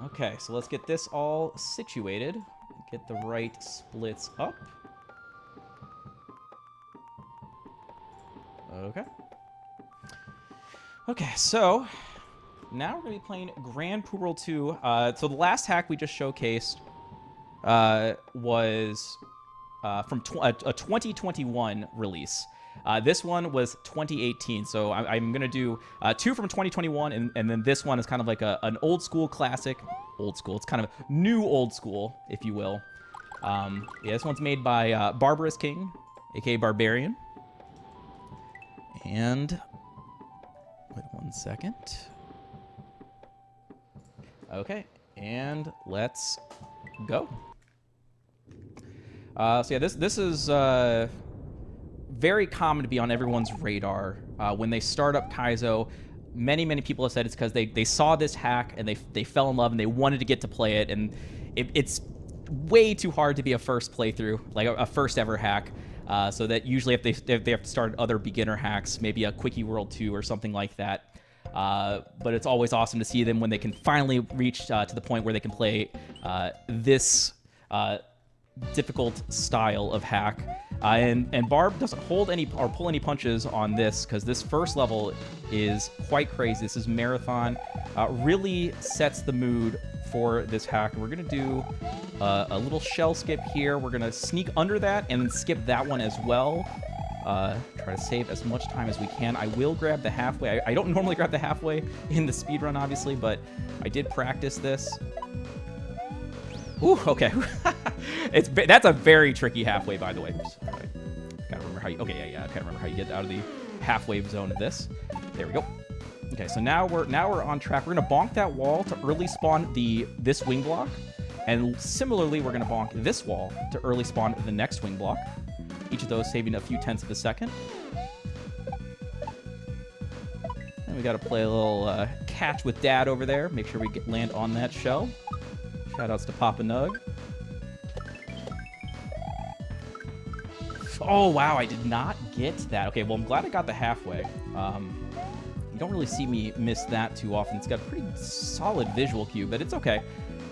Okay, so let's get this all situated. Get the right splits up. Okay. Okay, so now we're going to be playing Grand Poo World 2. So the last hack we just showcased was from a 2021 release. This one was 2018, so I'm going to do two from 2021, and then this one is kind of like an old school classic. Old school. It's kind of new old school, if you will. Yeah, this one's made by Barbarous King, aka Barbarian. And wait 1 second. Okay, and let's go. So yeah, this is very common to be on everyone's radar when they start up Kaizo. Many people have said it's because they saw this hack and they fell in love and they wanted to get to play it, and it's way too hard to be a first playthrough, like a first ever hack. So that usually if they have to start other beginner hacks, maybe a Quickie World 2 or something like that. But it's always awesome to see them when they can finally reach to the point where they can play this difficult style of hack. And Barb doesn't hold any or pull any punches on this, because this first level is quite crazy. This is Marathon. Really sets the mood for this hack. We're going to do a little shell skip here. We're going to sneak under that and then skip that one as well. Try to save as much time as we can. I will grab the halfway. I don't normally grab the halfway in the speedrun, obviously, but I did practice this. Ooh, okay. That's a very tricky halfway, by the way. Gotta remember how you... Okay, yeah. I can't remember how you get out of the halfway zone of this. There we go. Okay, so now we're on track. We're gonna bonk that wall to early spawn this wing block, and similarly, we're gonna bonk this wall to early spawn the next wing block. Each of those saving a few tenths of a second. And we gotta play a little catch with Dad over there. Make sure we land on that shell. Shoutouts to Papa Nug. Oh, wow, I did not get that. Okay, well, I'm glad I got the halfway. You don't really see me miss that too often. It's got a pretty solid visual cue, but it's okay.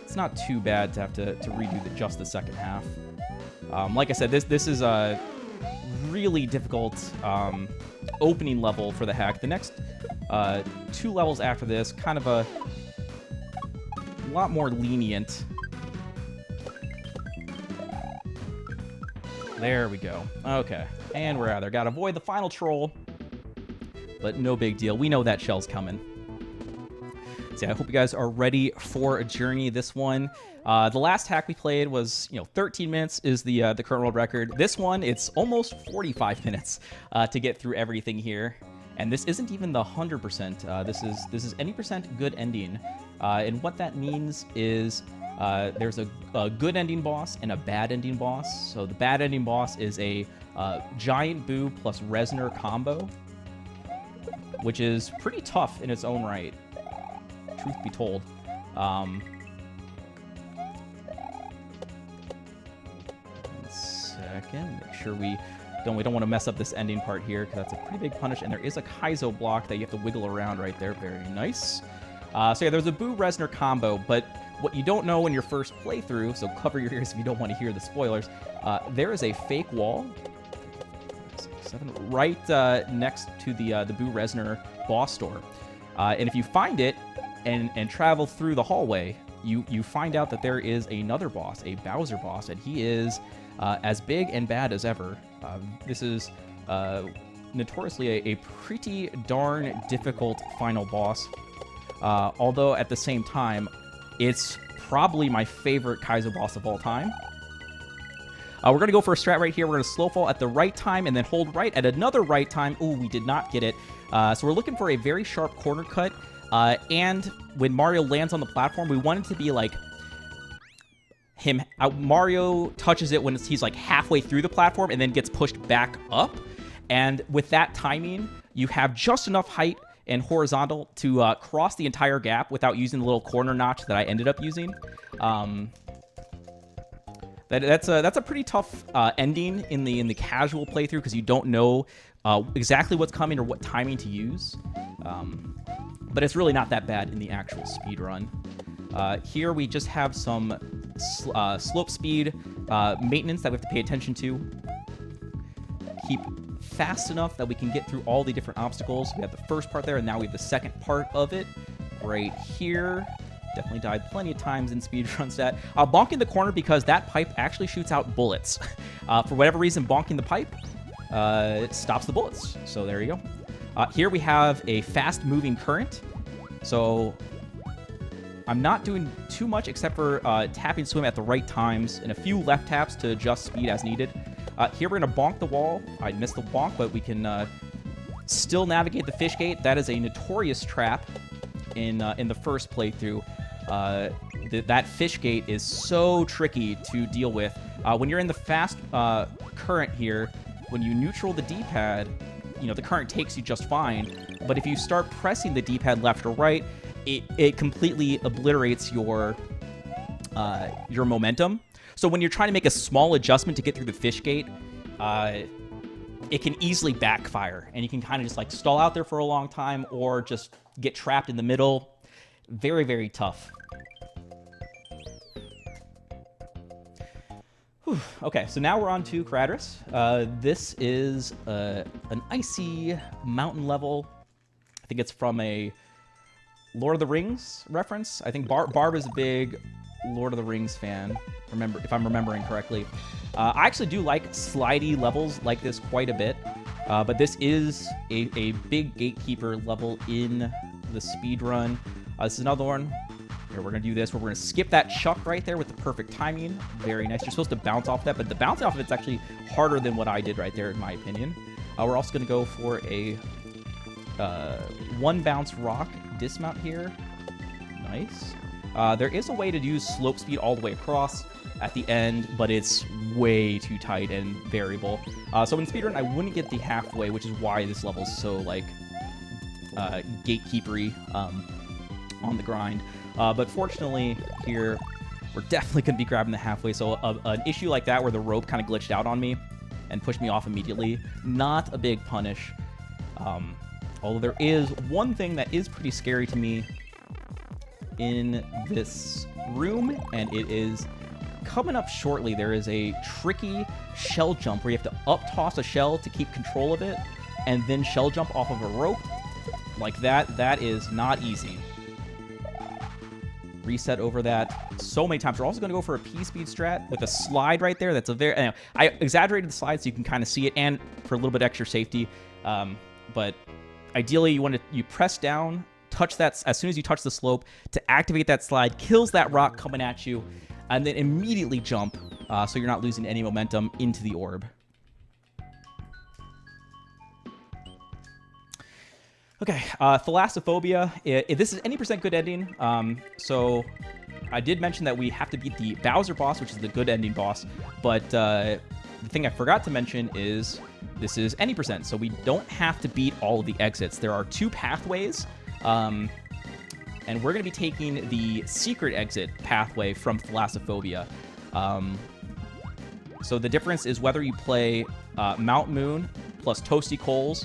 It's not too bad to have to redo just the second half. Like I said, this is a really difficult opening level for the hack. The next two levels after this, kind of a lot more lenient. There we go. Okay, and we're out of there. Gotta avoid the final troll, but no big deal. We know that shell's coming. So yeah, I hope you guys are ready for a journey. This one, the last hack we played was 13 minutes is the current world record. This one, it's almost 45 minutes to get through everything here. And this isn't even the 100%. This is any percent good ending. And what that means is there's a good ending boss and a bad ending boss. So the bad ending boss is a Giant Boo plus Resner combo, which is pretty tough in its own right, truth be told. One second, make sure we don't want to mess up this ending part here, because that's a pretty big punish, and there is a Kaizo block that you have to wiggle around right there. Very nice. So yeah, there's a Boo Resner combo, but what you don't know in your first playthrough, so cover your ears if you don't want to hear the spoilers, there is a fake wall right next to the Boo Resner boss door. And if you find it and travel through the hallway, you find out that there is another boss, a Bowser boss, and he is as big and bad as ever. This is notoriously a pretty darn difficult final boss. Although at the same time, it's probably my favorite Kaizo boss of all time. We're going to go for a strat right here. We're going to slow fall at the right time and then hold right at another right time. Ooh, we did not get it. So we're looking for a very sharp corner cut. And when Mario lands on the platform, we want it to be like him. Mario touches it when he's like halfway through the platform and then gets pushed back up. And with that timing, you have just enough height and horizontal to cross the entire gap without using the little corner notch that I ended up using. That's a pretty tough ending in the casual playthrough, because you don't know exactly what's coming or what timing to use. But it's really not that bad in the actual speedrun. Here we just have some slope speed maintenance that we have to pay attention to. Keep fast enough that we can get through all the different obstacles. We have the first part there, and now we have the second part of it right here. Definitely died plenty of times in speedrun stat. Bonking the corner because that pipe actually shoots out bullets. For whatever reason, bonking the pipe it stops the bullets. So there you go. Here we have a fast-moving current. So I'm not doing too much except for tapping swim at the right times and a few left taps to adjust speed as needed. Here we're going to bonk the wall. I missed the bonk, but we can still navigate the fish gate. That is a notorious trap in the first playthrough. That fish gate is so tricky to deal with. When you're in the fast current here, when you neutral the D-pad, you know, the current takes you just fine. But if you start pressing the D-pad left or right, it completely obliterates your momentum. So when you're trying to make a small adjustment to get through the fish gate, it can easily backfire, and you can kind of just like stall out there for a long time or just get trapped in the middle. Very, very tough. Whew. Okay, so now we're on to Kratris. This is an icy mountain level. I think it's from a Lord of the Rings reference. I think Barb is a big Lord of the Rings fan, if I'm remembering correctly. I actually do like slidey levels like this quite a bit, but this is a big Gatekeeper level in the speedrun. This is another one. Here, we're going to do this, where we're going to skip that chuck right there with the perfect timing. Very nice. You're supposed to bounce off that, but the bounce off of it's actually harder than what I did right there, in my opinion. We're also going to go for a one bounce rock dismount here. Nice. There is a way to use slope speed all the way across at the end, but it's way too tight and variable. So in speedrun, I wouldn't get the halfway, which is why this level is so, like, gatekeepery on the grind. But fortunately, here, we're definitely going to be grabbing the halfway. So an issue like that where the rope kind of glitched out on me and pushed me off immediately, not a big punish. Although there is one thing that is pretty scary to me in this room, and it is coming up shortly. There is a tricky shell jump where you have to up-toss a shell to keep control of it, and then shell jump off of a rope. Like that. That is not easy. Reset over that so many times. We're also going to go for a P-speed strat with a slide right there. That's a very... Anyway, I exaggerated the slide so you can kind of see it, and for a little bit extra safety. But ideally, you press down, touch that as soon as you touch the slope to activate that slide, kills that rock coming at you, and then immediately jump so you're not losing any momentum into the orb. Okay, Thalassophobia. This is any % good ending. So I did mention that we have to beat the Bowser boss, which is the good ending boss. But the thing I forgot to mention is this is any %. So we don't have to beat all of the exits. There are 2 pathways. And we're going to be taking the secret exit pathway from Thalassophobia. So the difference is whether you play Mount Moon plus Toasty Coals,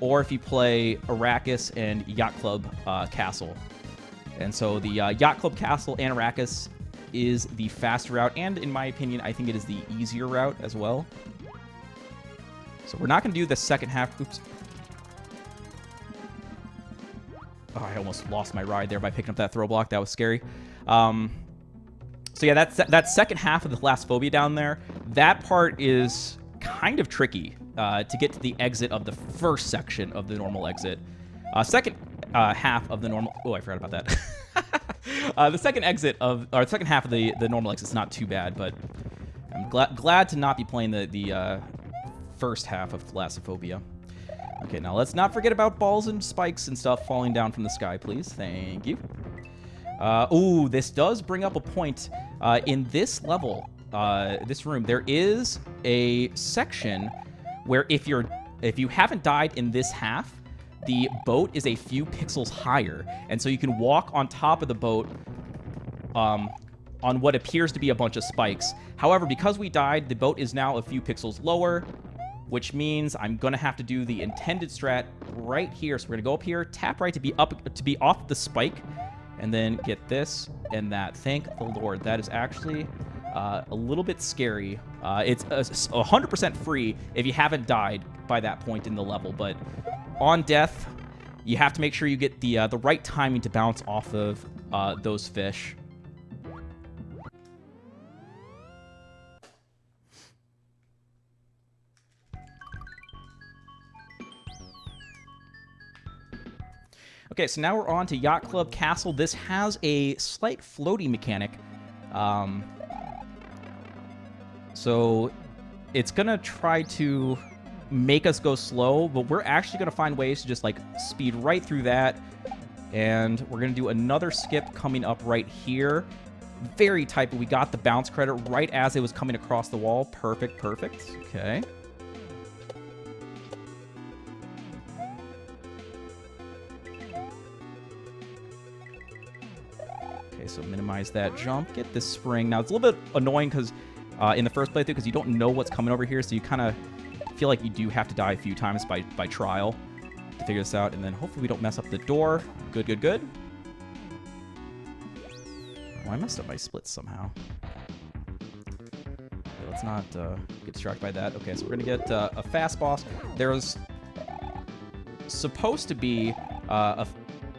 or if you play Arrakis and Yacht Club Castle. And so the Yacht Club Castle and Arrakis is the faster route, and in my opinion, I think it is the easier route as well. So we're not going to do the second half. Oops. Oh, I almost lost my ride there by picking up that throw block. That was scary. So yeah, that second half of the Thalassophobia down there, that part is kind of tricky to get to the exit of the first section of the normal exit. Second half of the normal... Oh, I forgot about that. The second half of the normal exit is not too bad, but I'm glad to not be playing the first half of Thalassophobia. Okay, now let's not forget about balls and spikes and stuff falling down from the sky, please. Thank you. Ooh, this does bring up a point. In this level, this room, there is a section where if you haven't died in this half, the boat is a few pixels higher, and so you can walk on top of the boat on what appears to be a bunch of spikes. However, because we died, the boat is now a few pixels lower, which means I'm gonna have to do the intended strat right here. So we're gonna go up here, tap right to be off the spike, and then get this and that. Thank the Lord. That is actually a little bit scary. It's 100% free if you haven't died by that point in the level, but on death, you have to make sure you get the right timing to bounce off of those fish. Okay, so now we're on to Yacht Club Castle. This has a slight floating mechanic. So it's going to try to make us go slow, but we're actually going to find ways to just, like, speed right through that. And we're going to do another skip coming up right here. Very tight, but we got the bounce credit right as it was coming across the wall. Perfect, perfect. Okay. So minimize that jump, get this spring. Now, it's a little bit annoying because in the first playthrough, because you don't know what's coming over here, so you kind of feel like you do have to die a few times by trial to figure this out, and then hopefully we don't mess up the door. Good, good, good. Oh, I messed up my splits somehow. Okay, let's not get distracted by that. Okay, so we're going to get a fast boss. There's supposed to be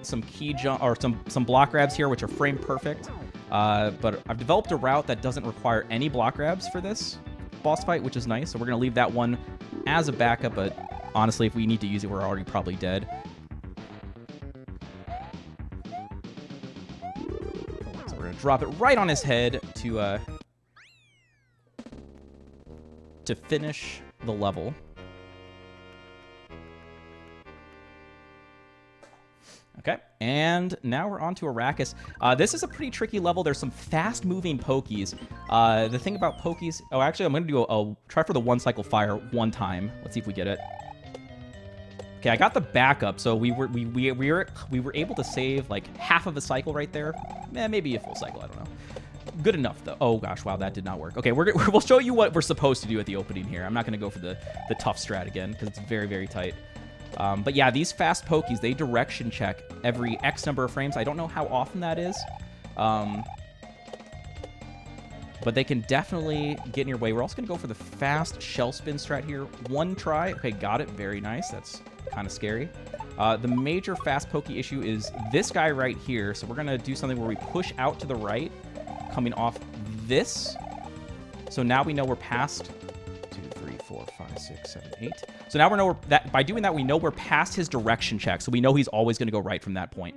some key jump or some block grabs here, which are frame perfect. But I've developed a route that doesn't require any block grabs for this boss fight, which is nice. So we're going to leave that one as a backup, but honestly, if we need to use it, we're already probably dead. So we're going to drop it right on his head to finish the level. Okay, and now we're on to Arrakis. This is a pretty tricky level. There's some fast-moving pokies. The thing about pokies... Oh, actually, I'm going to do a try for the one-cycle fire one time. Let's see if we get it. Okay, I got the backup, so we were able to save, like, half of a cycle right there. Maybe a full cycle, I don't know. Good enough, though. Oh, gosh, wow, that did not work. Okay, we'll show you what we're supposed to do at the opening here. I'm not going to go for the tough strat again, because it's very, very tight. But yeah, these fast pokies, they direction check every X number of frames. I don't know how often that is. But they can definitely get in your way. We're also going to go for the fast shell spin strat here. One try. Okay, got it. Very nice. That's kind of scary. The major fast pokey issue is this guy right here. So we're going to do something where we push out to the right, coming off this. So now we know we're past 2, 3, 4, 5, 6, 7, 8. So now we know that by doing that, we know we're past his direction check. So we know he's always going to go right from that point.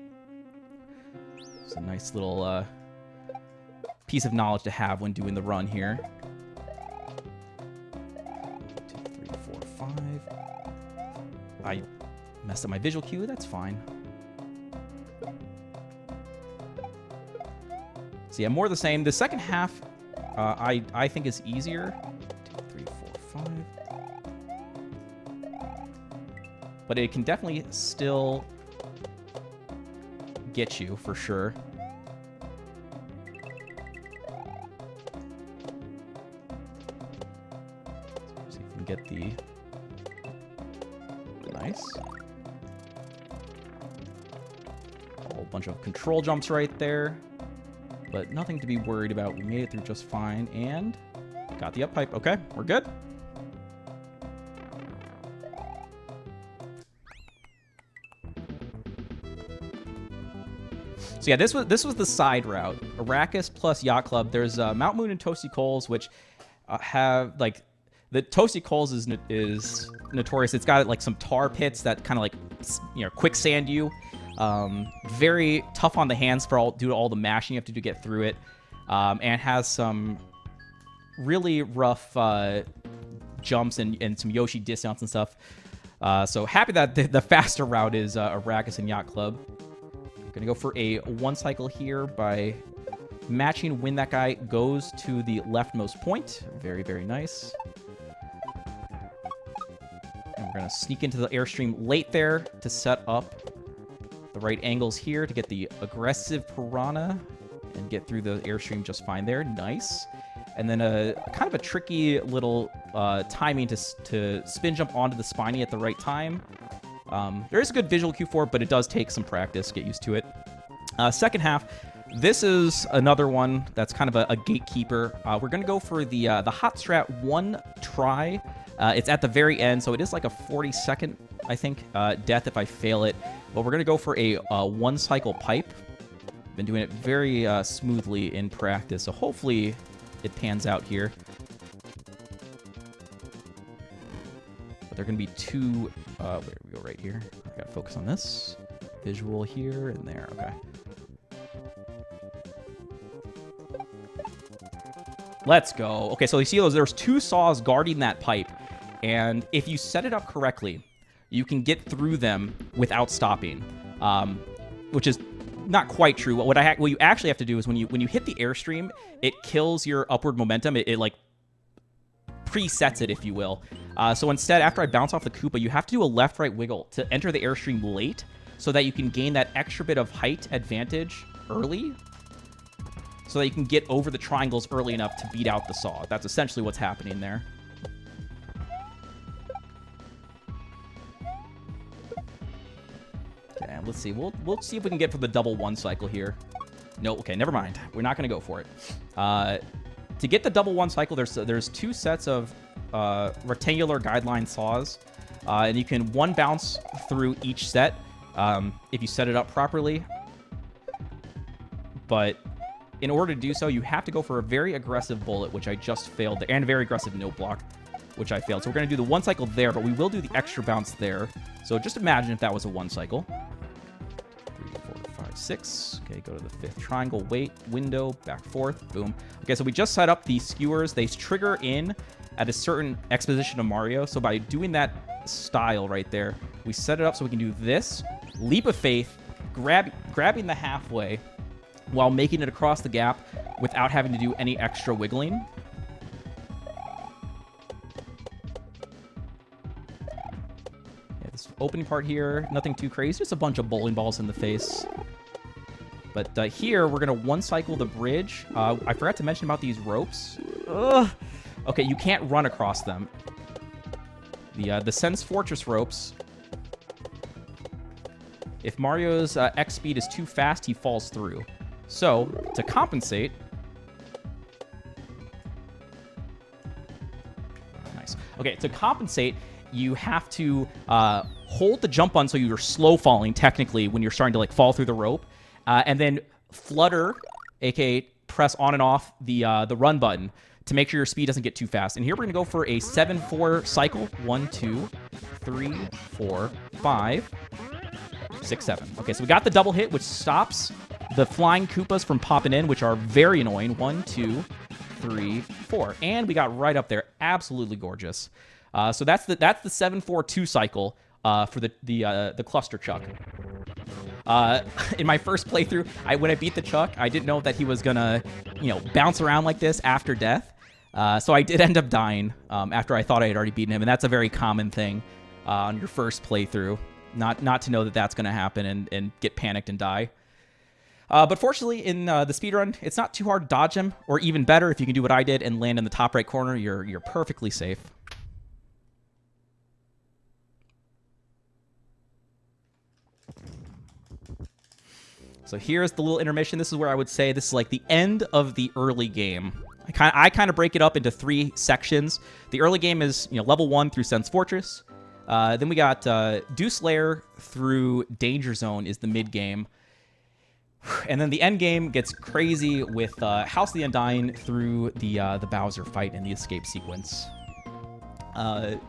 It's a nice little piece of knowledge to have when doing the run here. 2, 3, 4, 5. I messed up my visual cue. That's fine. So yeah, more of the same. The second half, I think is easier. 2, 3, 4, 5. But it can definitely still get you, for sure. Let's see if we can get the... Nice. A whole bunch of control jumps right there. But nothing to be worried about. We made it through just fine, and got the up pipe. Okay, we're good. So yeah, this was the side route. Arrakis plus Yacht Club. There's Mount Moon and Toasty Coals, which have, like, the Toasty Coals is notorious. It's got, like, some tar pits that kind of, like, you know, quicksand you. Very tough on the hands due to all the mashing you have to do to get through it. And has some really rough jumps and some Yoshi dismounts and stuff. So happy that the faster route is Arrakis and Yacht Club. Gonna go for a one cycle here by matching when that guy goes to the leftmost point. Very, very nice. And we're gonna sneak into the airstream late there to set up the right angles here to get the aggressive piranha and get through the airstream just fine there. Nice. And then a kind of a tricky little timing to spin jump onto the spiny at the right time. There is a good visual cue for it, but it does take some practice. Get used to it. Second half, this is another one that's kind of a gatekeeper. We're going to go for the hot strat one try. It's at the very end, so it is like a 40-second, I think, death if I fail it. But we're going to go for a one-cycle pipe. Been doing it very smoothly in practice, so hopefully it pans out here. But they're going to be two... there we go, right here. I got to focus on this. Visual here and there. Okay. Let's go. Okay, so you see there's two saws guarding that pipe, and if you set it up correctly, you can get through them without stopping, which is not quite true. What you actually have to do is when you hit the airstream, it kills your upward momentum. It like presets it, if you will. So instead, after I bounce off the Koopa, you have to do a left-right wiggle to enter the airstream late, so that you can gain that extra bit of height advantage early, so that you can get over the triangles early enough to beat out the saw. That's essentially what's happening there. Okay, let's see. We'll see if we can get for the double one cycle here. No, okay, never mind. We're not going to go for it. To get the double one cycle, there's two sets of rectangular guideline saws, and you can one bounce through each set if you set it up properly. But in order to do so, you have to go for a very aggressive bullet, which I just failed, and a very aggressive note block, which I failed. So we're going to do the one cycle there, but we will do the extra bounce there. So just imagine if that was a one cycle. 3, 4, 5, 6. Okay, go to the fifth triangle, wait, window, back forth, boom. Okay, so we just set up the skewers. They trigger in at a certain exposition of Mario. So by doing that style right there, we set it up so we can do this, leap of faith, grabbing the halfway, while making it across the gap without having to do any extra wiggling. Yeah, this opening part here, nothing too crazy, just a bunch of bowling balls in the face. But here, we're going to one-cycle the bridge. I forgot to mention about these ropes. Ugh. Okay, you can't run across them. The Sense Fortress ropes, if Mario's X speed is too fast, he falls through. So, to compensate... Nice. Okay, to compensate, you have to hold the jump button so you're slow falling, technically, when you're starting to like fall through the rope. And then flutter, aka press on and off the run button to make sure your speed doesn't get too fast. And here we're going to go for a 7-4 cycle. 1, 2, 3, 4, 5, 6, 7. Okay, so we got the double hit, which stops the flying Koopas from popping in, which are very annoying. 1, 2, 3, 4. And we got right up there. Absolutely gorgeous. So that's the 7-4-2 cycle for the cluster chuck. In my first playthrough, when I beat the chuck, I didn't know that he was gonna, bounce around like this after death. So I did end up dying after I thought I had already beaten him, and that's a very common thing on your first playthrough. Not to know that that's gonna happen and get panicked and die. But fortunately, in the speedrun, it's not too hard to dodge him, or even better, if you can do what I did and land in the top right corner, you're perfectly safe. So here's the little intermission. This is where I would say this is like the end of the early game. I kind of break it up into 3 sections. The early game is level 1 through Sense Fortress. Then we got Deuce Lair through Danger Zone is the mid game. And then the end game gets crazy with House of the Undying through the Bowser fight and the escape sequence. The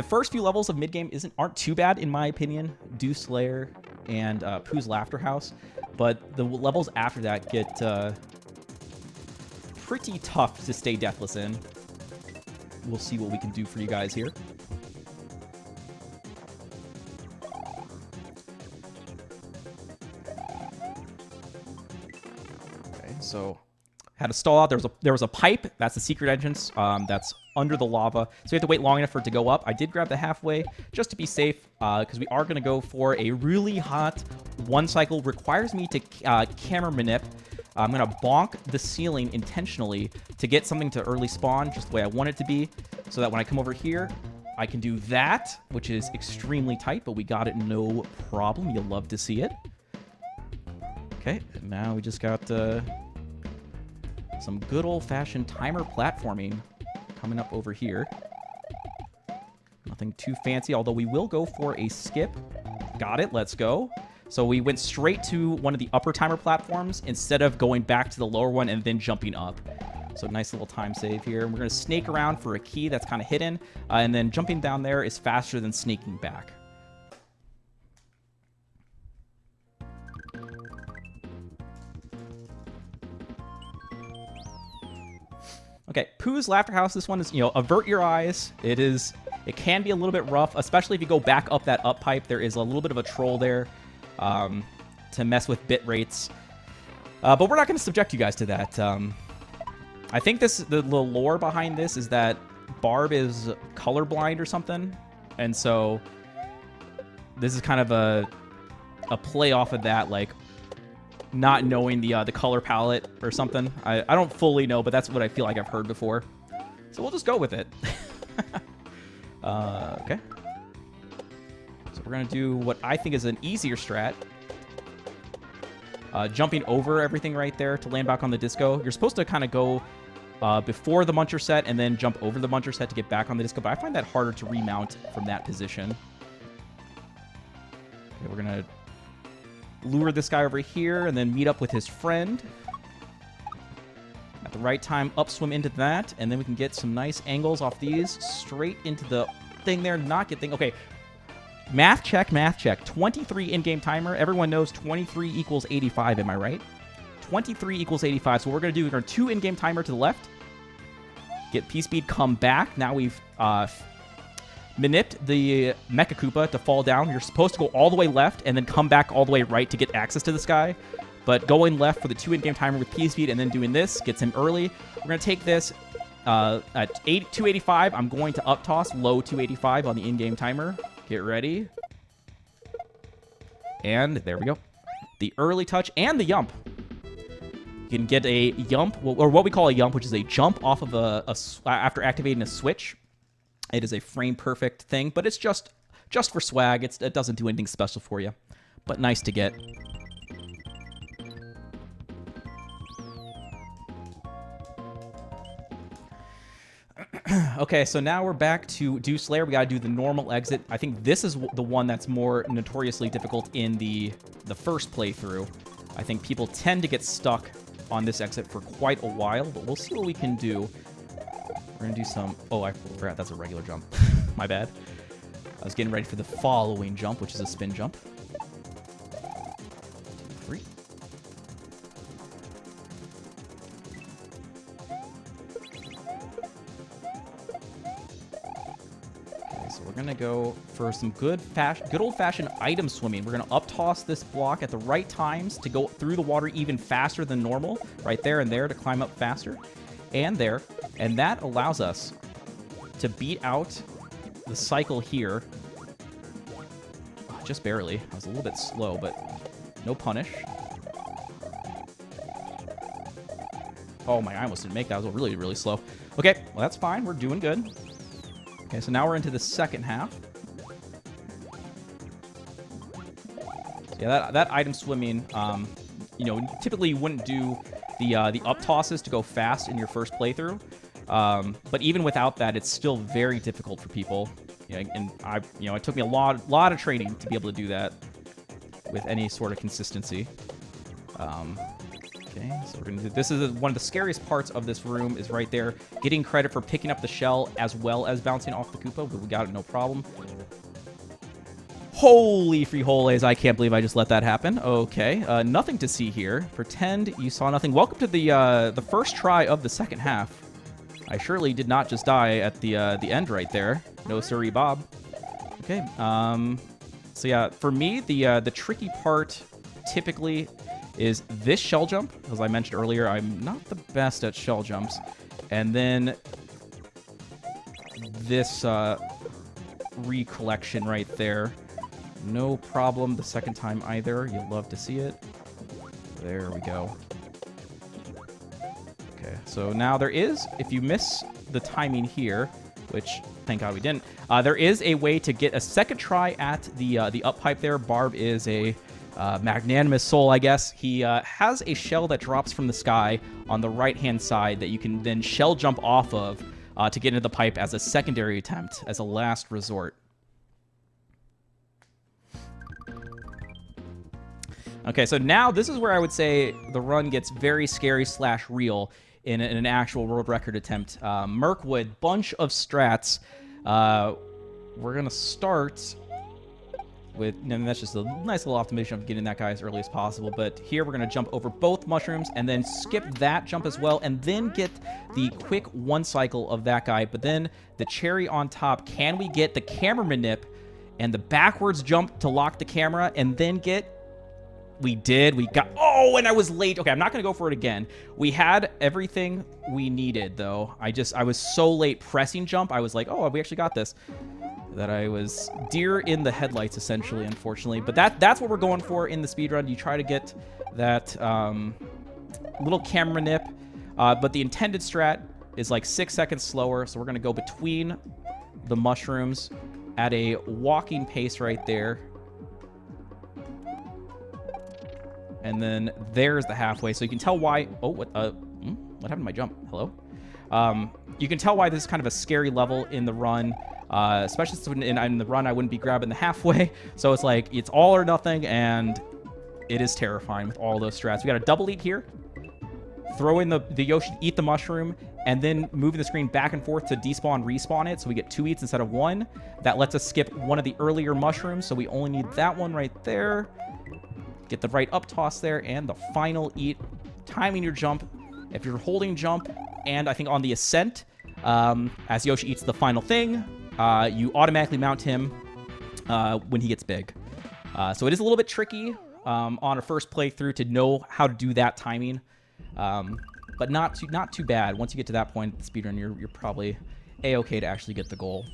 first few levels of mid game aren't too bad in my opinion. Deuce Lair and Pooh's Laughter House, but the levels after that get pretty tough to stay deathless in. We'll see what we can do for you guys here. Okay, so had to stall out. There was a pipe. That's the secret entrance. That's under the lava. So you have to wait long enough for it to go up. I did grab the halfway just to be safe because we are going to go for a really hot one cycle. Requires me to camera manip. I'm going to bonk the ceiling intentionally to get something to early spawn just the way I want it to be, so that when I come over here, I can do that, which is extremely tight, but we got it no problem. You'll love to see it. Okay, and now we just got some good old-fashioned timer platforming coming up over here. Nothing too fancy, although we will go for a skip. Got it, let's go. So we went straight to one of the upper timer platforms instead of going back to the lower one and then jumping up. So nice little time save here. We're going to snake around for a key that's kind of hidden, and then jumping down there is faster than sneaking back. Okay, Pooh's Laughter House. This one is, avert your eyes. It can be a little bit rough, especially if you go back up that up pipe. There is a little bit of a troll there to mess with bit rates. But we're not going to subject you guys to that. I think the lore behind this is that Barb is colorblind or something. And so this is kind of a play off of that, like, not knowing the color palette or something. I don't fully know, but that's what I feel like I've heard before. So we'll just go with it. Okay. So we're going to do what I think is an easier strat. Jumping over everything right there to land back on the disco. You're supposed to kind of go before the muncher set and then jump over the muncher set to get back on the disco, but I find that harder to remount from that position. Okay, we're going to lure this guy over here and then meet up with his friend. At the right time, upswim into that, and then we can get some nice angles off these straight into the thing there. Not get thing. Okay, math check, math check. 23 in-game timer. Everyone knows 23 equals 85, am I right? 23 equals 85. So what we're going to do, we're going to 2 in-game timer to the left. Get P-Speed, come back. Now we've maniped the Mecha Koopa to fall down. You're supposed to go all the way left and then come back all the way right to get access to this guy. But going left for the 2 in-game timer with P-Speed and then doing this gets him early. We're going to take this at 285. I'm going to up toss low 285 on the in-game timer. Get ready. And there we go. The early touch and the yump. You can get a yump, or what we call a yump, which is a jump off of after activating a switch. It is a frame-perfect thing, but it's just for swag. It doesn't do anything special for you, but nice to get. Okay, so now we're back to Deuce Lair. We gotta do the normal exit. I think this is the one that's more notoriously difficult in the first playthrough. I think people tend to get stuck on this exit for quite a while, but we'll see what we can do. We're going to do some... Oh, I forgot that's a regular jump. My bad. I was getting ready for the following jump, which is a spin jump. 3. Okay, so we're going to go for some good old-fashioned item swimming. We're going to up-toss this block at the right times to go through the water even faster than normal. Right there and there to climb up faster. And there. And that allows us to beat out the cycle here. Just barely. I was a little bit slow, but no punish. Oh my, I almost didn't make that. I was really, really slow. Okay, well that's fine. We're doing good. Okay, so now we're into the second half. Yeah, that item swimming, typically you wouldn't do the up tosses to go fast in your first playthrough. But even without that, it's still very difficult for people. And it took me a lot of training to be able to do that with any sort of consistency. Okay, so we're gonna do this. Is one of the scariest parts of this room is right there, getting credit for picking up the shell as well as bouncing off the Koopa. But we got it, no problem. Holy frijoles, I can't believe I just let that happen. Okay, nothing to see here. Pretend you saw nothing. Welcome to the first try of the second half. I surely did not just die at the end right there. No siree, Bob. Okay, so yeah, for me, the tricky part typically is this shell jump. As I mentioned earlier, I'm not the best at shell jumps. And then this recollection right there. No problem the second time either. You'll love to see it. There we go. Okay, so now there is, if you miss the timing here, which thank God we didn't, there is a way to get a second try at the up pipe there. Barb is a magnanimous soul, I guess. He has a shell that drops from the sky on the right-hand side that you can then shell jump off of to get into the pipe as a secondary attempt, as a last resort. Okay, so now this is where I would say the run gets very scary / real in an actual world record attempt. Merkwood, bunch of strats. We're going to start with, and that's just a nice little optimization of getting that guy as early as possible. But here we're going to jump over both mushrooms and then skip that jump as well, and then get the quick one cycle of that guy. But then the cherry on top, can we get the camera manip and the backwards jump to lock the camera and then get... We did. We got... Oh, and I was late. Okay, I'm not going to go for it again. We had everything we needed, though. I was so late pressing jump. I was like, oh, we actually got this. That I was deer in the headlights, essentially, unfortunately. But that's what we're going for in the speedrun. You try to get that little camera nip. But the intended strat is like 6 seconds slower. So we're going to go between the mushrooms at a walking pace right there. And then there's the halfway. So you can tell why... Oh, what happened to my jump? Hello? You can tell why this is kind of a scary level in the run. Especially since in the run, I wouldn't be grabbing the halfway. So it's like, it's all or nothing, and it is terrifying with all those strats. We got a double eat here. Throw in the Yoshi, eat the mushroom, and then moving the screen back and forth to despawn, respawn it. So we get 2 eats instead of 1. That lets us skip one of the earlier mushrooms. So we only need that one right there. Get the right up toss there, and the final eat. Timing your jump. If you're holding jump, and I think on the ascent, as Yoshi eats the final thing, you automatically mount him when he gets big. So it is a little bit tricky on a first playthrough to know how to do that timing, but not too bad. Once you get to that point, the speedrun, you're probably a-okay to actually get the goal.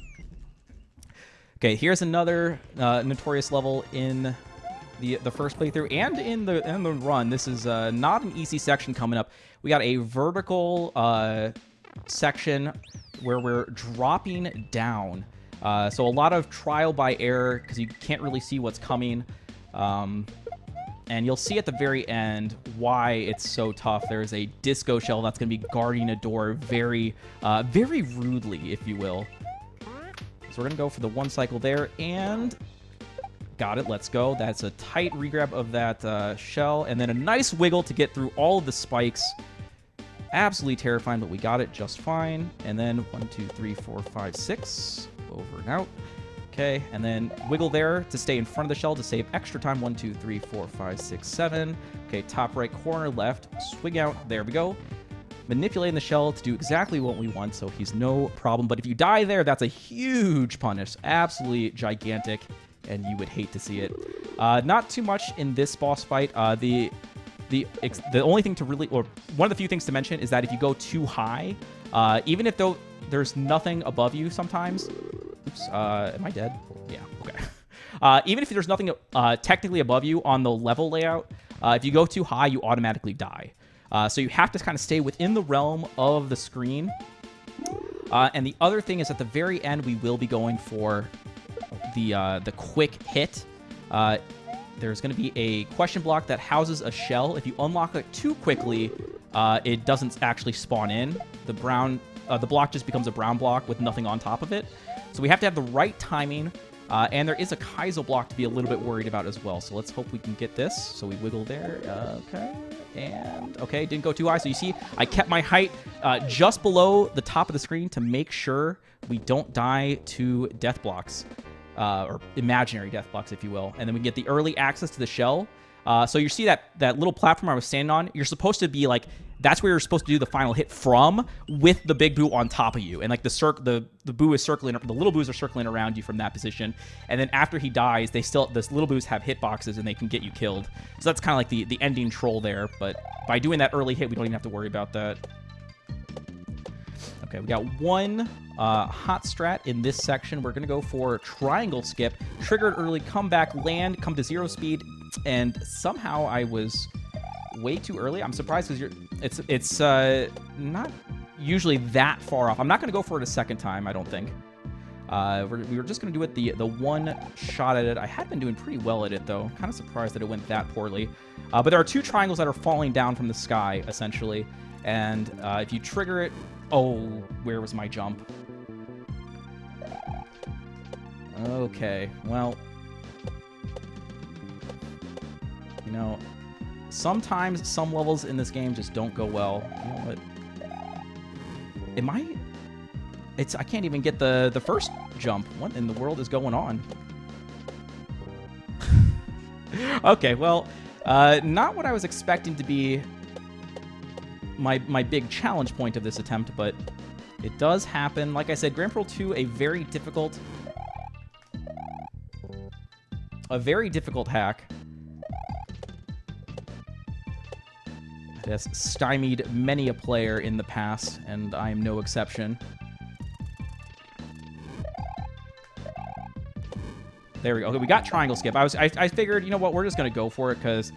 Okay, here's another notorious level in the first playthrough and in the run. This is not an easy section coming up. We got a vertical section where we're dropping down. So a lot of trial by error because you can't really see what's coming. And you'll see at the very end why it's so tough. There's a disco shell that's going to be guarding a door very rudely, if you will. So we're going to go for the one cycle there, and got it. Let's go. That's a tight regrab of that shell, and then a nice wiggle to get through all of the spikes. Absolutely terrifying, but we got it just fine. And then 1, 2, 3, 4, 5, 6. Over and out. Okay, and then wiggle there to stay in front of the shell to save extra time. 1, 2, 3, 4, 5, 6, 7. Okay, top right corner left. Swing out. There we go. Manipulating the shell to do exactly what we want, so he's no problem. But if you die there, that's a huge punish. Absolutely gigantic, and you would hate to see it. Not too much in this boss fight. The only thing to really, or one of the few things to mention, is that if you go too high, even if there's nothing above you sometimes. Oops, am I dead? Yeah, okay. Even if there's nothing technically above you on the level layout, if you go too high, you automatically die. So you have to kind of stay within the realm of the screen. And the other thing is at the very end, we will be going for the quick hit. There's going to be a question block that houses a shell. If you unlock it too quickly, it doesn't actually spawn in. The block just becomes a brown block with nothing on top of it. So we have to have the right timing, and there is a Kaizo block to be a little bit worried about as well. So let's hope we can get this. So we wiggle there. Okay. And, okay, didn't go too high. So you see, I kept my height just below the top of the screen to make sure we don't die to death blocks. Or imaginary death blocks, if you will. And then we get the early access to the shell. So you see that little platform I was standing on? You're supposed to be like, that's where you're supposed to do the final hit from, with the big boo on top of you. And like the boo is circling, the little boos are circling around you from that position. And then after he dies, the little boos have hitboxes and they can get you killed. So that's kind of like the ending troll there. But by doing that early hit, we don't even have to worry about that. Okay, we got one hot strat in this section. We're going to go for triangle skip. Triggered early, come back, land, come to 0 speed. And somehow I was way too early. I'm surprised because it's not usually that far off. I'm not going to go for it a second time, I don't think. We were just going to do it the one shot at it. I had been doing pretty well at it, though. Kind of surprised that it went that poorly. But there are 2 triangles that are falling down from the sky, essentially. And if you trigger it... Oh, where was my jump? Okay, well... You know, sometimes some levels in this game just don't go well. You know what? Am I... I can't even get the first jump. What in the world is going on? Okay, well, not what I was expecting to be my big challenge point of this attempt, but it does happen. Like I said, Grand Poo 2, a very difficult hack. It has stymied many a player in the past, and I am no exception. There we go. Okay, we got triangle skip. I figured, you know what, we're just going to go for it because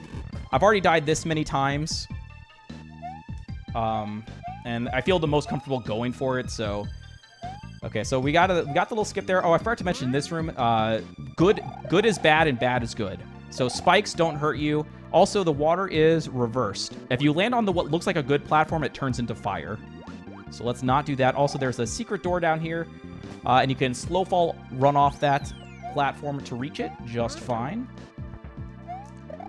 I've already died this many times. And I feel the most comfortable going for it, so... Okay, so we got the little skip there. Oh, I forgot to mention this room. Good is bad and bad is good. So spikes don't hurt you. Also, the water is reversed. If you land on what looks like a good platform, it turns into fire. So let's not do that. Also, there's a secret door down here, and you can slow fall run off that platform to reach it just fine.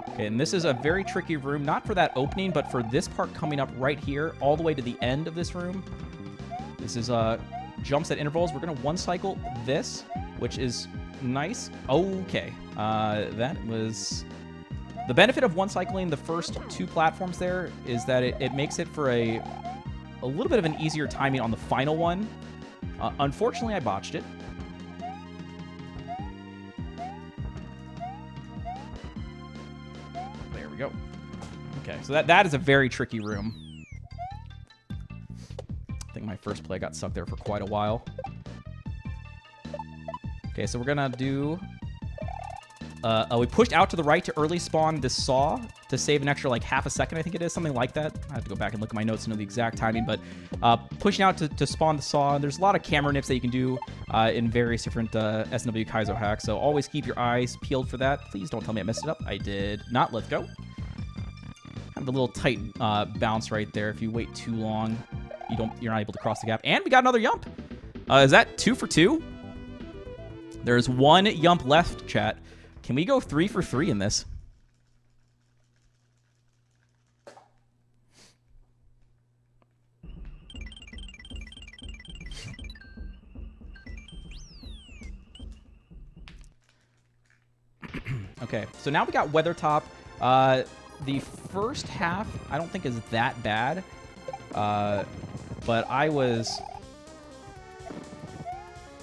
Okay, and this is a very tricky room, not for that opening, but for this part coming up right here, all the way to the end of this room. This is jumps at intervals. We're going to one cycle this, which is nice. Okay, that was... The benefit of one cycling the first 2 platforms there is that it makes it for a little bit of an easier timing on the final one. Unfortunately, I botched it. There we go. Okay, so that is a very tricky room. I think my first play got stuck there for quite a while. Okay, so we're gonna do... we pushed out to the right to early spawn this saw to save an extra, like, half a second, I think it is, something like that. I have to go back and look at my notes to know the exact timing, but pushing out to spawn the saw. There's a lot of camera nips that you can do in various different SNW Kaizo hacks, so always keep your eyes peeled for that. Please don't tell me I messed it up. I did not. Let's go. Kind of a little tight bounce right there. If you wait too long, you're not able to cross the gap. And we got another yump. Is that 2 for 2? There's 1 yump left, chat. Can we go 3 for 3 in this? Okay, so now we got Weathertop. The first half, I don't think is that bad. But I was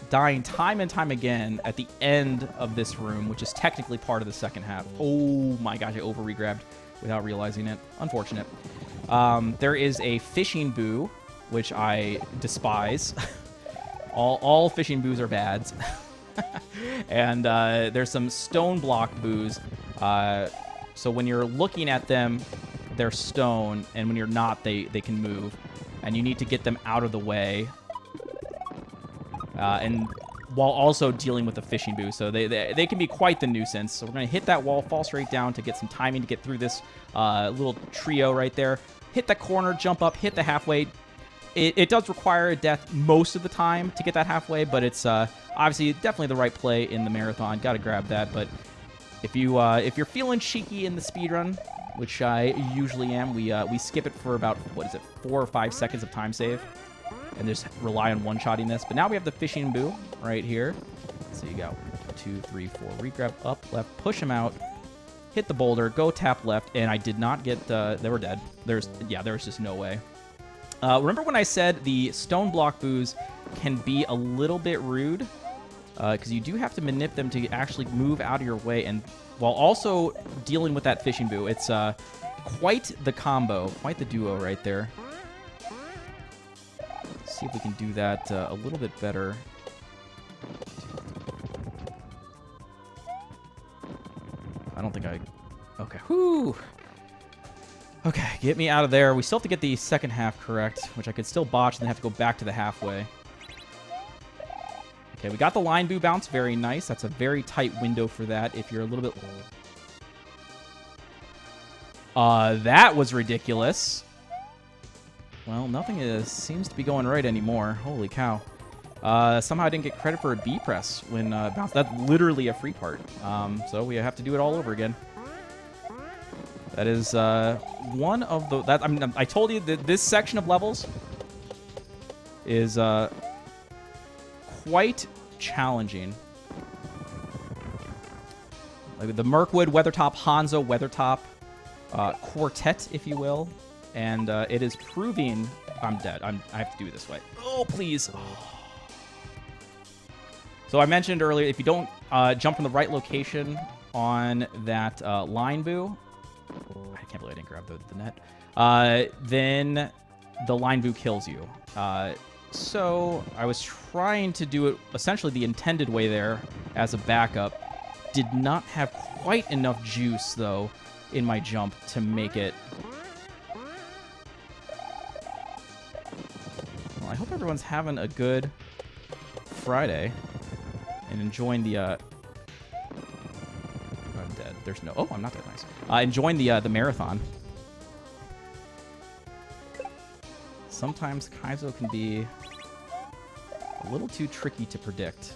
dying time and time again at the end of this room, which is technically part of the second half. Oh my gosh, I over-regrabbed without realizing it. Unfortunate. There is a fishing boo, which I despise. all fishing boos are bads. And there's some stone block boos. So when you're looking at them, they're stone, and when you're not, they can move. And you need to get them out of the way. And while also dealing with the fishing boo. So they can be quite the nuisance. So we're going to hit that wall, fall straight down to get some timing to get through this little trio right there. Hit the corner, jump up, hit the halfway. It does require a death most of the time to get that halfway, but it's obviously definitely the right play in the marathon. Got to grab that. But if you're feeling cheeky in the speedrun, which I usually am, we skip it for about, 4 or 5 seconds of time save. And just rely on one-shotting this. But now we have the fishing boo right here. So you got 2, 3, 4. Regrab up, left, push him out. Hit the boulder, go tap left, and I did not get... they were dead. There was just no way. Remember when I said the stone block boos can be a little bit rude? Because you do have to manip them to actually move out of your way, and while also dealing with that fishing boo. It's quite the combo, quite the duo right there. See if we can do that a little bit better. I don't think I... Okay. Whoo! Okay, get me out of there. We still have to get the second half correct, which I could still botch and then have to go back to the halfway. Okay, we got the line boo bounce. Very nice. That's a very tight window for that if you're a little bit... that was ridiculous. Well, nothing seems to be going right anymore. Holy cow. Somehow I didn't get credit for a B press when bounce. That's literally a free part. So we have to do it all over again. That is one of the... I mean, I told you that this section of levels is quite challenging. Like the Merkwood, Weathertop, Hanzo, Weathertop quartet, if you will. And it is proving... I'm dead. I have to do it this way. Oh, please. Oh. So I mentioned earlier, if you don't jump from the right location on that line boo... I can't believe I didn't grab the net. Then the line boo kills you. So I was trying to do it essentially the intended way there as a backup. Did not have quite enough juice, though, in my jump to make it. Well, I hope everyone's having a good Friday and enjoying the... I'm dead. There's no... Oh, I'm not that nice. Enjoying the marathon. Sometimes Kaizo can be a little too tricky to predict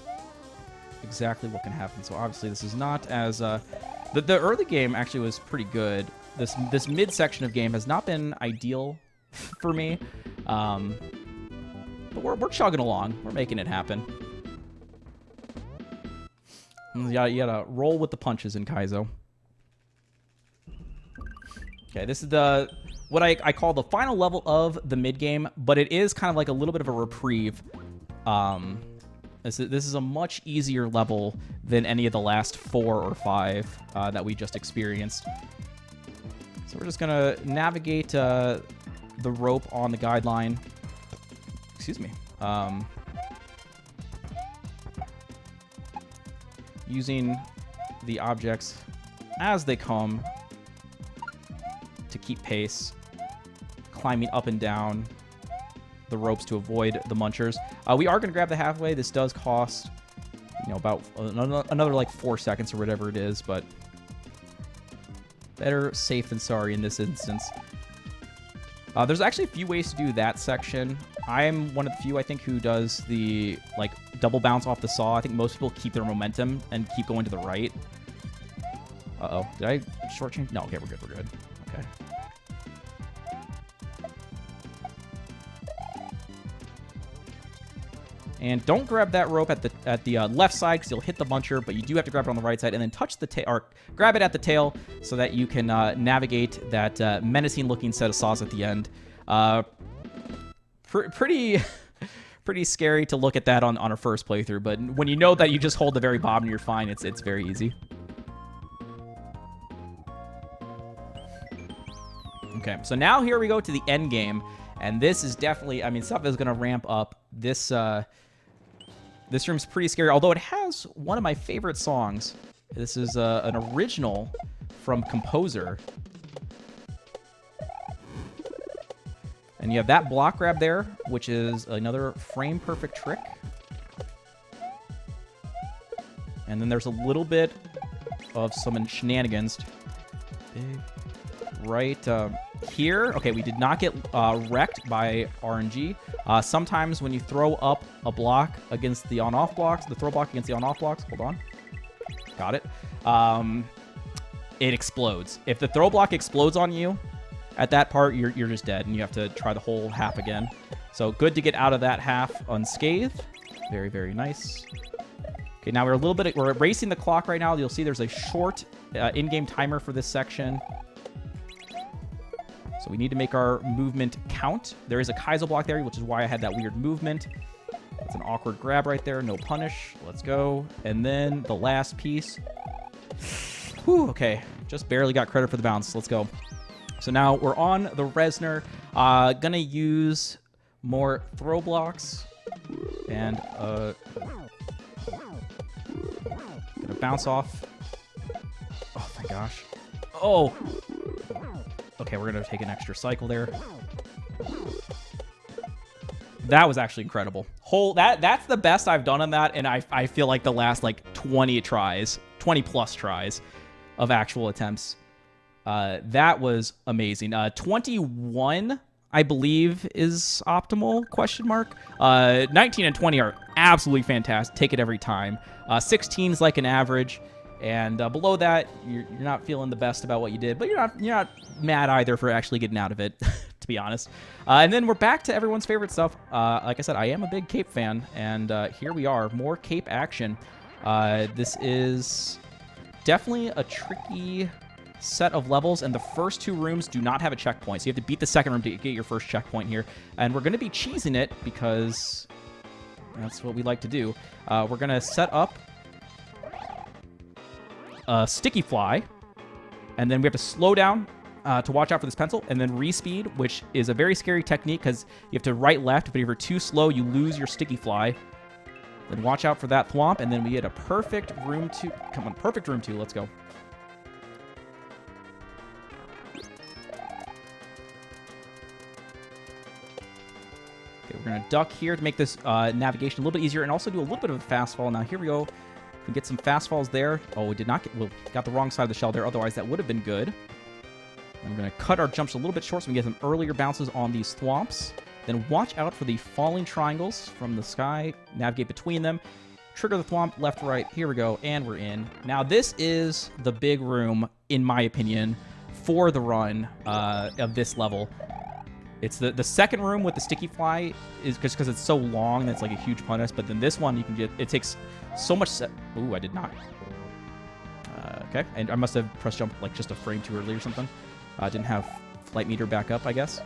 exactly what can happen. So obviously this is not as... The early game actually was pretty good. This mid-section of game has not been ideal for me. But we're chugging along. We're making it happen. You gotta roll with the punches in Kaizo. Okay, this is what I call the final level of the mid-game, but it is kind of like a little bit of a reprieve. This is a much easier level than any of the last 4 or 5 that we just experienced. So we're just gonna navigate the rope on the guideline. Excuse me. Using the objects as they come to keep pace, climbing up and down the ropes to avoid the munchers. We are going to grab the halfway. This does cost, about another like 4 seconds or whatever it is, but better safe than sorry in this instance. There's actually a few ways to do that section. I'm one of the few, I think, who does the double bounce off the saw. I think most people keep their momentum and keep going to the right. Uh-oh. Did I shortchange? No, okay, we're good, Okay. And don't grab that rope at the left side because you'll hit the muncher, but you do have to grab it on the right side and then touch the tail, or grab it at the tail so that you can navigate that menacing-looking set of saws at the end. Pretty scary to look at that on a first playthrough, but when you know that you just hold the very bottom, you're fine. It's very easy. Okay, so now here we go to the end game, and this is definitely, stuff is going to ramp up. This room's pretty scary, although it has one of my favorite songs. This is an original from Composer. And you have that block grab there, which is another frame-perfect trick. And then there's a little bit of some shenanigans. Right here. Okay, we did not get wrecked by RNG. Sometimes when you throw up a block against the on-off blocks, the throw block against the on-off blocks, hold on. Got it. It explodes. If the throw block explodes on you, at that part, you're just dead, and you have to try the whole half again. So good to get out of that half unscathed. Very, very nice. Okay, now we're racing the clock right now. You'll see there's a short in-game timer for this section. So we need to make our movement count. There is a Kaizo block there, which is why I had that weird movement. That's an awkward grab right there. No punish. Let's go. And then the last piece. Whew, okay. Just barely got credit for the bounce. Let's go. So now we're on the Resner. Gonna use more throw blocks. And gonna bounce off. Oh my gosh. Oh! Okay, we're gonna take an extra cycle there. That was actually incredible. That's the best I've done on that, and I feel like the last like 20 plus tries of actual attempts. That was amazing. 21, I believe, is optimal, question mark. 19 and 20 are absolutely fantastic. Take it every time. 16 is like an average. And below that, you're not feeling the best about what you did, but you're not mad either for actually getting out of it, to be honest. And then we're back to everyone's favorite stuff. Like I said, I am a big Cape fan, and here we are, more Cape action. This is definitely a tricky set of levels, and the first 2 rooms do not have a checkpoint, so you have to beat the second room to get your first checkpoint here. And we're going to be cheesing it because that's what we like to do. We're going to set up a sticky fly, and then we have to slow down to watch out for this pencil, and then respeed, which is a very scary technique because you have to right left, but if you're too slow, you lose your sticky fly. Then watch out for that thwomp, and then we get a perfect room 2. Come on, perfect room 2. Let's go. Okay, we're going to duck here to make this navigation a little bit easier and also do a little bit of a fast fall. Now, here we go. We get some fast falls there. Oh, we did not get... We got the wrong side of the shell there. Otherwise, that would have been good. And we're going to cut our jumps a little bit short so we get some earlier bounces on these thwomps. Then watch out for the falling triangles from the sky. Navigate between them. Trigger the thwomp, left, right. Here we go, and we're in. Now, this is the big room, in my opinion, for the run of this level. It's the second room with the sticky fly is just because it's so long that's like a huge punish. But then this one, you can get... It takes so much... Ooh, I did not. Okay, and I must have pressed jump like just a frame too early or something. Didn't have flight meter back up, I guess.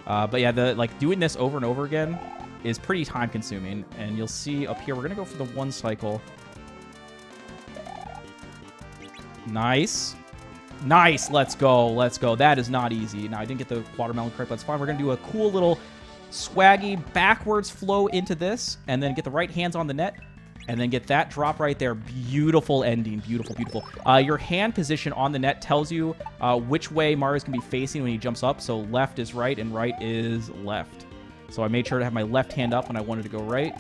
But yeah, doing this over and over again is pretty time consuming. And you'll see up here, we're going to go for the 1 cycle. Nice. Nice. Let's go. Let's go. That is not easy. Now, I didn't get the watermelon correct. That's fine. We're going to do a cool little swaggy backwards flow into this and then get the right hands on the net and then get that drop right there. Beautiful ending. Beautiful, beautiful. Your hand position on the net tells you which way Mario's going to be facing when he jumps up. So left is right and right is left. So I made sure to have my left hand up when I wanted to go right.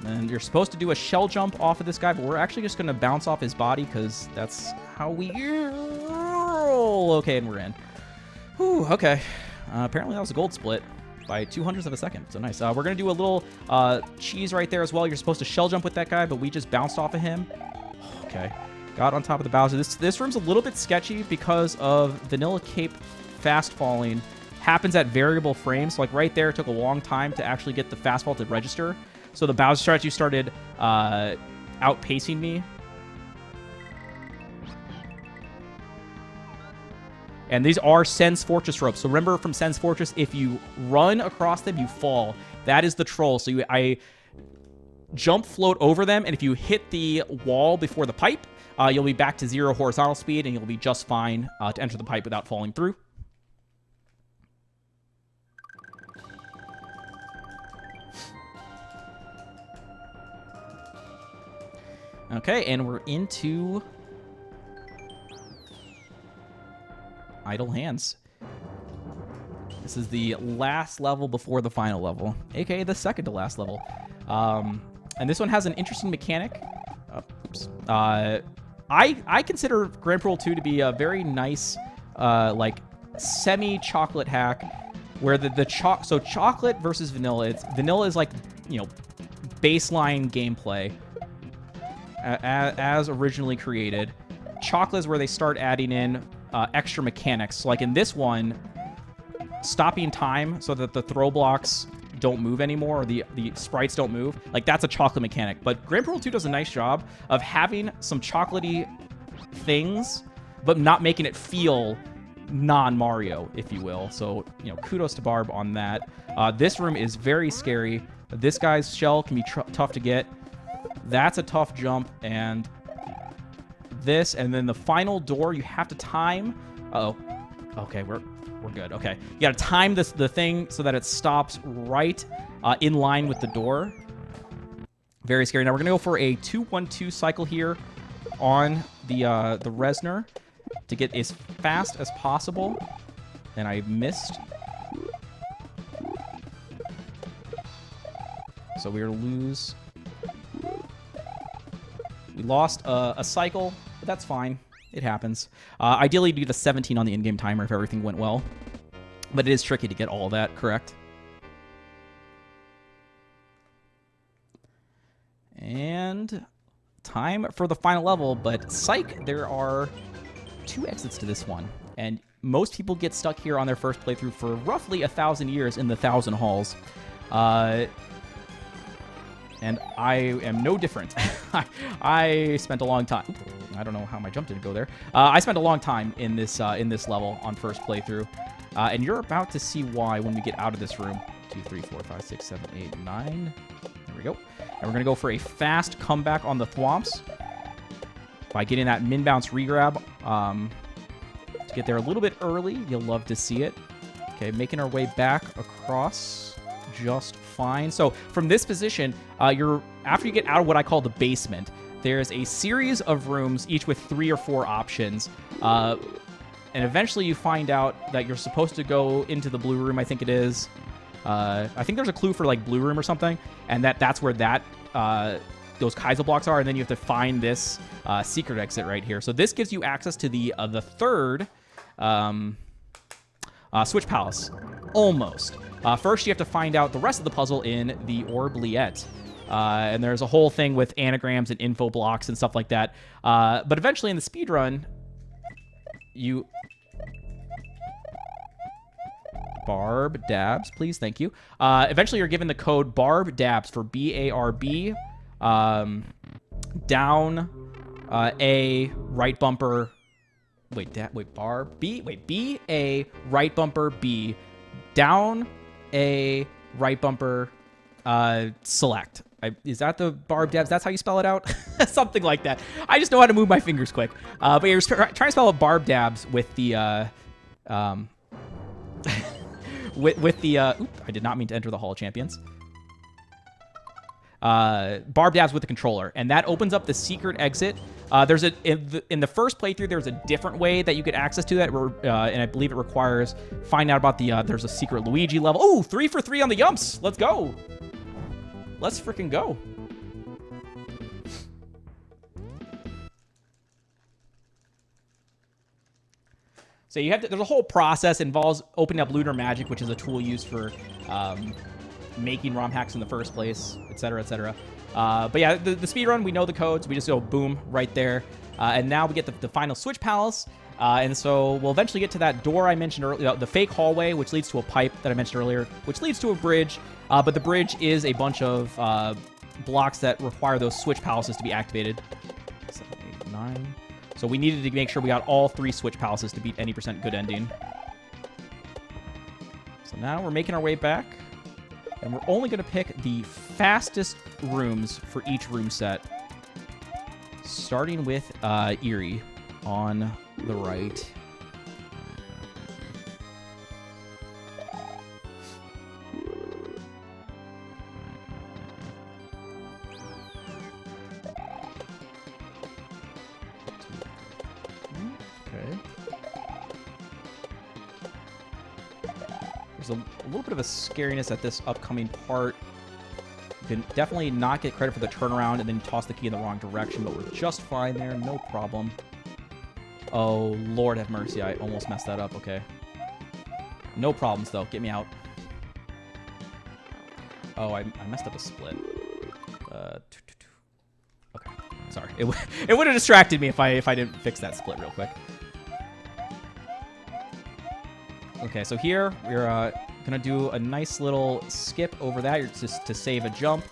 And you're supposed to do a shell jump off of this guy, but we're actually just going to bounce off his body because that's how we roll. Okay, and we're in. Whew, okay. Apparently that was a gold split by 200ths of a second. So nice. We're going to do a little cheese right there as well. You're supposed to shell jump with that guy, but we just bounced off of him. Okay. Got on top of the Bowser. This room's a little bit sketchy because of Vanilla Cape fast falling happens at variable frames. So like right there, it took a long time to actually get the fast fall to register. So the Bowser strategy started outpacing me. And these are Sen's Fortress ropes. So remember from Sen's Fortress, if you run across them, you fall. That is the troll. So I jump float over them, and if you hit the wall before the pipe, you'll be back to 0 horizontal speed, and you'll be just fine to enter the pipe without falling through. Okay, and we're into Idle Hands. This is the last level before the final level, aka the second to last level. And this one has an interesting mechanic. Oops. I consider Grand Poo 2 to be a very nice, like, semi-chocolate hack, where so chocolate versus vanilla. Vanilla is like, you know, baseline gameplay. As originally created. Chocolate is where they start adding in extra mechanics. So like in this one, stopping time so that the throw blocks don't move anymore, or the sprites don't move, like that's a chocolate mechanic. But Grand Poo 2 does a nice job of having some chocolatey things, but not making it feel non-Mario, if you will. So, you know, kudos to Barb on that. This room is very scary. This guy's shell can be tough to get. That's a tough jump, and this, and then the final door you have to time. Uh-oh. Okay, we're good. Okay, you got to time the thing so that it stops right in line with the door. Very scary. Now we're gonna go for a 2-1-2 cycle here on the Resner, to get as fast as possible. And I missed. So we're going to lose. We lost a cycle, but that's fine. It happens. Ideally, you'd get a 17 on the in-game timer if everything went well. But it is tricky to get all of that correct. And time for the final level, but psych, there are 2 exits to this one. And most people get stuck here on their first playthrough for roughly 1,000 years in the 1,000 halls. And I am no different. I spent a long time. I don't know how my jump didn't go there. I spent a long time in this level on first playthrough. And you're about to see why when we get out of this room. 2, 3, 4, 5, 6, 7, 8, 9. There we go. And we're going to go for a fast comeback on the thwomps by getting that min-bounce regrab. To get there a little bit early. You'll love to see it. Okay, making our way back across just fine. So from this position, after you get out of what I call the basement, there's a series of rooms, each with 3 or 4 options. And eventually you find out that you're supposed to go into the blue room, I think it is. I think there's a clue for like blue room or something, and that's where those Kaizo blocks are, and then you have to find this secret exit right here. So this gives you access to the third Switch Palace. Almost. First, you have to find out the rest of the puzzle in the Oubliette. And there's a whole thing with anagrams and info blocks and stuff like that. But eventually in the speedrun, you... Barb Dabs, please. Thank you. Eventually, you're given the code Barb Dabs for B-A-R-B, down A, right bumper... Barb, B, B-A, right bumper, B, down A, right bumper, select. Is that the Barb Dabs? That's how you spell it out? Something like that. I just know how to move my fingers quick. But you're trying to spell out Barb Dabs with the... with the... I did not mean to enter the Hall of Champions. Barb Dabs with the controller. And that opens up the secret exit. There's in the first playthrough, there's a different way that you get access to that, and I believe it requires find out about there's a secret Luigi level. Oh, 3 for 3 on the yumps. Let's go. Let's freaking go. So you have to, there's a whole process involves opening up Lunar Magic, which is a tool used for making ROM hacks in the first place, etc., etc. But yeah, the speedrun, we know the codes. We just go boom right there. And now we get the final Switch Palace. And so we'll eventually get to that door I mentioned earlier, the fake hallway, which leads to a pipe that I mentioned earlier, which leads to a bridge. But the bridge is a bunch of blocks that require those Switch Palaces to be activated. 7, 8, 9. So we needed to make sure we got all 3 Switch Palaces to beat any % good ending. So now we're making our way back. And we're only going to pick the fastest rooms for each room set. Starting with Eerie on the right. Okay. There's a little bit of a scariness at this upcoming part. You can definitely not get credit for the turnaround and then toss the key in the wrong direction, but we're just fine there, no problem. Oh, Lord have mercy, I almost messed that up, okay. No problems, though, get me out. Oh, I messed up a split. Okay, sorry. It would have distracted me if I didn't fix that split real quick. Okay, so here we're gonna do a nice little skip over that just to save a jump.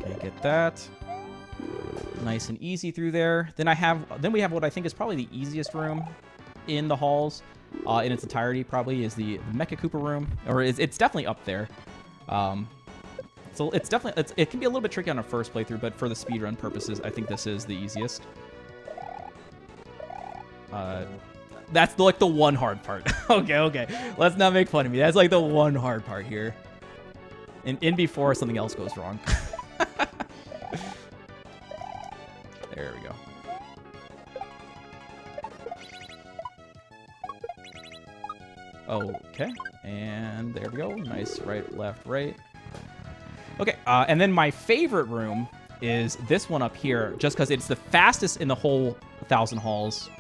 Okay, get that. Nice and easy through there. Then we have what I think is probably the easiest room in the halls, in its entirety. Probably is the Mecha Koopa room, or it's definitely up there. So it's definitely it can be a little bit tricky on a first playthrough, but for the speedrun purposes, I think this is the easiest. That's like the one hard part. Okay. Let's not make fun of me. That's like the one hard part here. In before something else goes wrong. There we go. Okay, and there we go. Nice right, left, right. Okay, and then my favorite room is this one up here, just because it's the fastest in the whole 1,000 halls,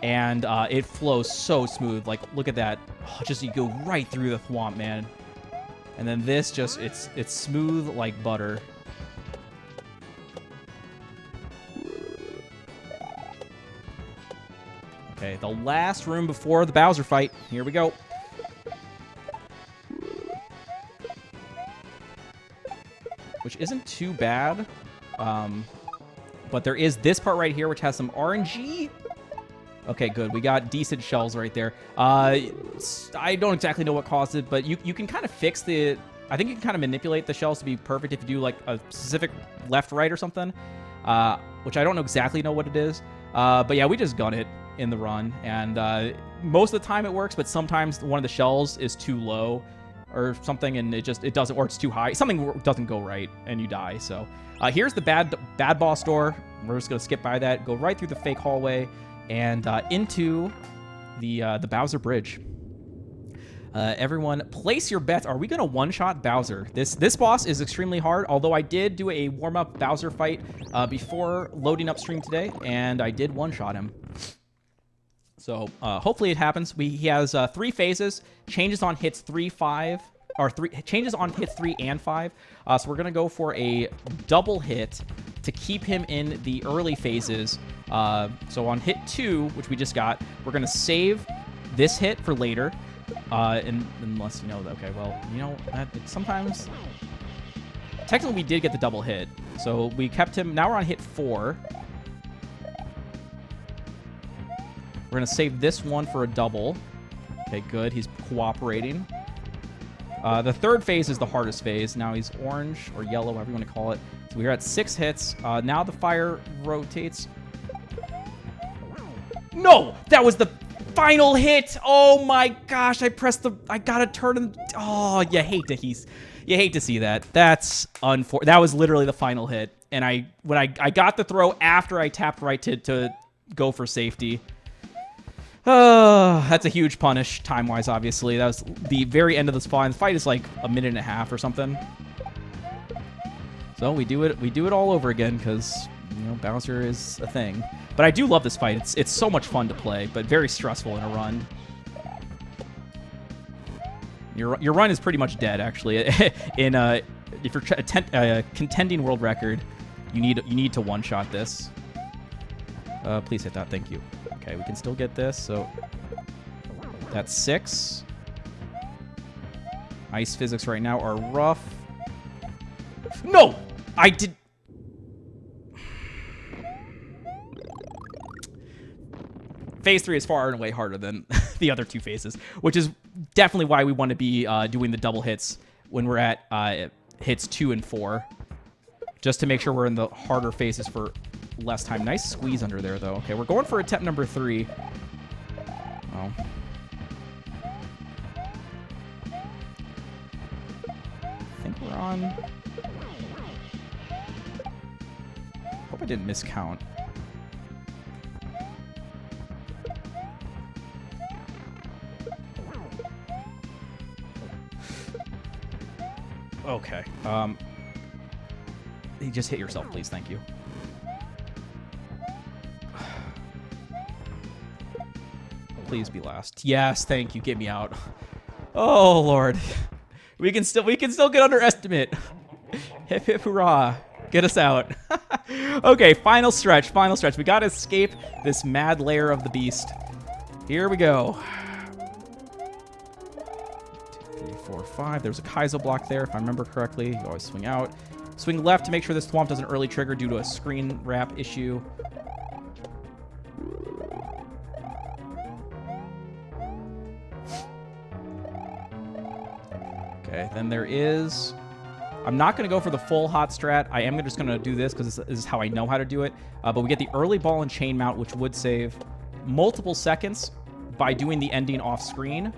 and it flows so smooth. Like, look at that. Oh, just you go right through the thwomp, man. And then this just, it's smooth like butter. Okay, the last room before the Bowser fight. Here we go. Which isn't too bad. But there is this part right here, which has some RNG. Okay, good. We got decent shells right there. I don't exactly know what caused it, but you can kind of fix the... I think you can kind of manipulate the shells to be perfect if you do, like, a specific left-right or something, which I don't exactly know what it is. But yeah, we just gun it in the run, and most of the time it works, but sometimes one of the shells is too low or something, and it doesn't, or it's too high. Something doesn't go right, and you die. So here's the bad boss door. We're just gonna skip by that, go right through the fake hallway, and into the Bowser Bridge. Everyone, place your bets. Are we gonna one-shot Bowser? This boss is extremely hard, although I did do a warm-up Bowser fight before loading up stream today, and I did one-shot him. So hopefully it happens. He has 3 phases, changes on hits 3, 5, or changes on hits 3 and 5. So we're gonna go for a double hit to keep him in the early phases. So on hit 2, which we just got, we're gonna save this hit for later. Unless you know that, okay, well, you know, sometimes technically we did get the double hit, so we kept him. Now we're on hit 4. We're gonna save this one for a double. Okay, good. He's cooperating. The third phase is the hardest phase. Now he's orange or yellow, whatever you want to call it. So we're at 6 hits. Now the fire rotates. No, that was the final hit. Oh my gosh, I gotta turn him. Oh, you hate to see that. That's unfortunate. That was literally the final hit. And when I got the throw after I tapped right to go for safety. That's a huge punish time-wise, obviously. That was the very end of this fight. The fight is like a minute and a half or something. So we do it all over again because, you know, Bowser is a thing. But I do love this fight. It's so much fun to play, but very stressful in a run. Your run is pretty much dead, actually. If you're contending world record, you need to one-shot this. Please hit that. Thank you. Okay, we can still get this. So that's 6. Ice physics right now are rough. No, I did. Phase 3 is far and away harder than the other 2 phases, which is definitely why we want to be doing the double hits when we're at hits 2 and 4, just to make sure we're in the harder phases for less time. Nice squeeze under there, though. Okay, we're going for attempt number 3. Oh. I think we're on... Hope I didn't miscount. Okay. You just hit yourself, please. Thank you. Please be last. Yes, thank you. Get me out. Oh Lord. We can still get underestimate. Hip hip hurrah. Get us out. Okay, final stretch. We gotta escape this mad lair of the beast. Here we go. 2, 3, 4, 5. There's a Kaizo block there, if I remember correctly. You always swing out. Swing left to make sure this thwomp doesn't early trigger due to a screen wrap issue. Okay, then there is... I'm not going to go for the full hot strat. I am just going to do this because this is how I know how to do it. But we get the early ball and chain mount, which would save multiple seconds by doing the ending off screen.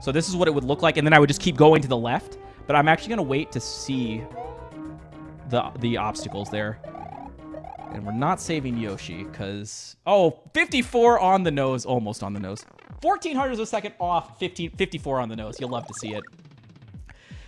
So this is what it would look like, and then I would just keep going to the left. But I'm actually going to wait to see the obstacles there. And we're not saving Yoshi because... Oh, 54 on the nose. Almost on the nose. 1400s of a second off. 54 on the nose. You'll love to see it.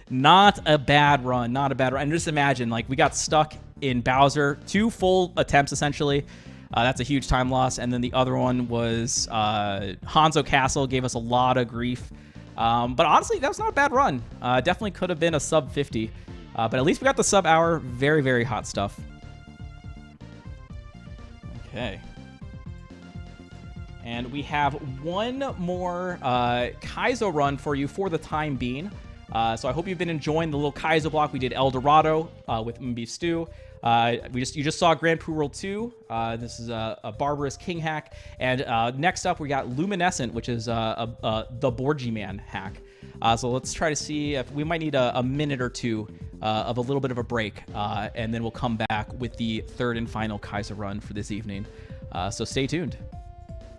Not a bad run. Not a bad run. And just imagine, like, we got stuck in Bowser. 2 full attempts, essentially. That's a huge time loss. And then the other one was Hanzo Castle. Gave us a lot of grief. But honestly, that was not a bad run. Definitely could have been a sub 50. But at least we got the sub hour. Very, very hot stuff. Okay. And we have one more Kaizo run for you for the time being. So I hope you've been enjoying the little Kaizo block. We did El Dorado with Beef Stew. You just saw Grand Poo World 2. This is a Barbarous King hack. And next up, we got Luminescent, which is the Borgie Man hack. So let's try to see if we might need a minute or two of a little bit of a break. And then we'll come back with the third and final Kaizo run for this evening. So stay tuned.